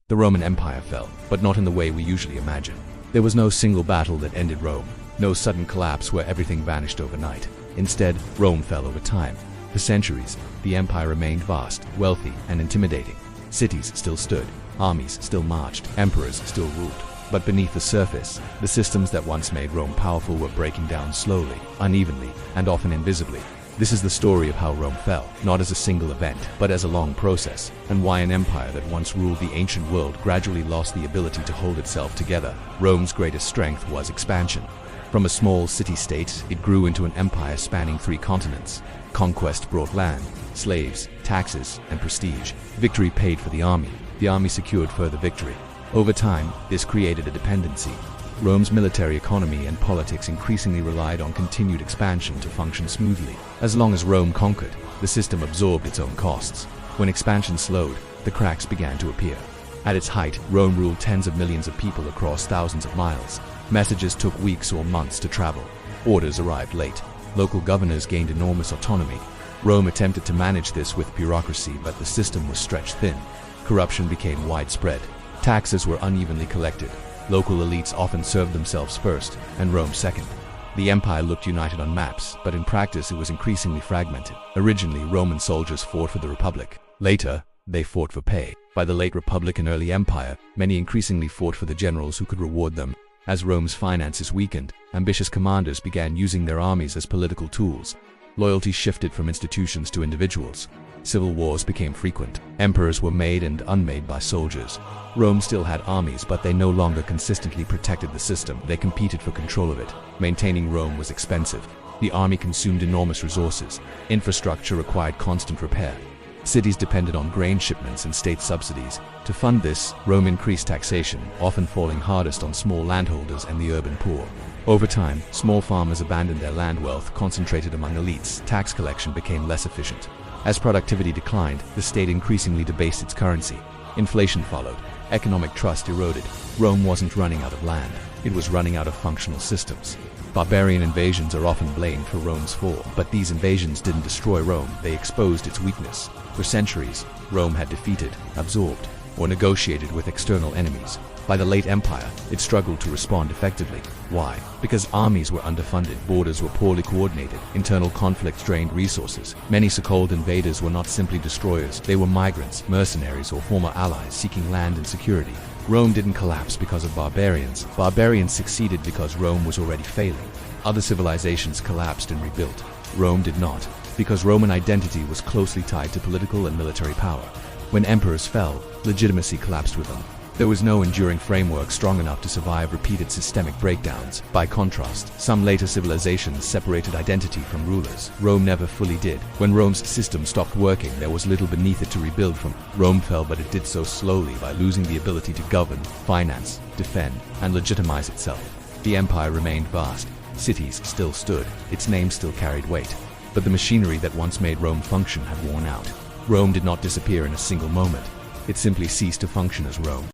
The Roman Empire fell, but not in the way we usually imagine. There was no single battle that ended Rome, no sudden collapse where everything vanished overnight. Instead, Rome fell over time. For centuries, the empire remained vast, wealthy, and intimidating. Cities still stood, armies still marched, emperors still ruled. But beneath the surface, the systems that once made Rome powerful were breaking down slowly, unevenly, and often invisibly. This is the story of how Rome fell, not as a single event, but as a long process, and why an empire that once ruled the ancient world gradually lost the ability to hold itself together. Rome's greatest strength was expansion. From a small city-state, it grew into an empire spanning 3 continents. Conquest brought land, slaves, taxes, and prestige. Victory paid for the army. The army secured further victory. Over time, this created a dependency. Rome's military economy and politics increasingly relied on continued expansion to function smoothly. As long as Rome conquered, the system absorbed its own costs. When expansion slowed, the cracks began to appear. At its height, Rome ruled tens of millions of people across thousands of miles. Messages took weeks or months to travel. Orders arrived late. Local governors gained enormous autonomy. Rome attempted to manage this with bureaucracy, but the system was stretched thin. Corruption became widespread. Taxes were unevenly collected. Local elites often served themselves first, and Rome second. The empire looked united on maps, but in practice it was increasingly fragmented. Originally, Roman soldiers fought for the Republic. Later, they fought for pay. By the late Republic and early Empire, many increasingly fought for the generals who could reward them. As Rome's finances weakened, ambitious commanders began using their armies as political tools. Loyalty shifted from institutions to individuals. Civil wars became frequent. Emperors were made and unmade by soldiers. Rome still had armies, but they no longer consistently protected the system. They competed for control of it. Maintaining Rome was expensive. The army consumed enormous resources. Infrastructure required constant repair. Cities depended on grain shipments and state subsidies. To fund this, Rome increased taxation, often falling hardest on small landholders and the urban poor. Over time, small farmers abandoned their land wealth concentrated among elites. Tax collection became less efficient. As productivity declined, the state increasingly debased its currency. Inflation followed. Economic trust eroded. Rome wasn't running out of land. It was running out of functional systems. Barbarian invasions are often blamed for Rome's fall, but these invasions didn't destroy Rome, they exposed its weakness. For centuries, Rome had defeated, absorbed, or negotiated with external enemies. By the late Empire, it struggled to respond effectively. Why? Because armies were underfunded, borders were poorly coordinated, internal conflicts drained resources. Many so-called invaders were not simply destroyers, they were migrants, mercenaries, or former allies seeking land and security. Rome didn't collapse because of barbarians. Barbarians succeeded because Rome was already failing. Other civilizations collapsed and rebuilt. Rome did not, because Roman identity was closely tied to political and military power. When emperors fell, legitimacy collapsed with them. There was no enduring framework strong enough to survive repeated systemic breakdowns. By contrast, some later civilizations separated identity from rulers. Rome never fully did. When Rome's system stopped working, there was little beneath it to rebuild from. Rome fell, but it did so slowly by losing the ability to govern, finance, defend, and legitimize itself. The empire remained vast. Cities still stood. Its name still carried weight. But the machinery that once made Rome function had worn out. Rome did not disappear in a single moment. It simply ceased to function as Rome.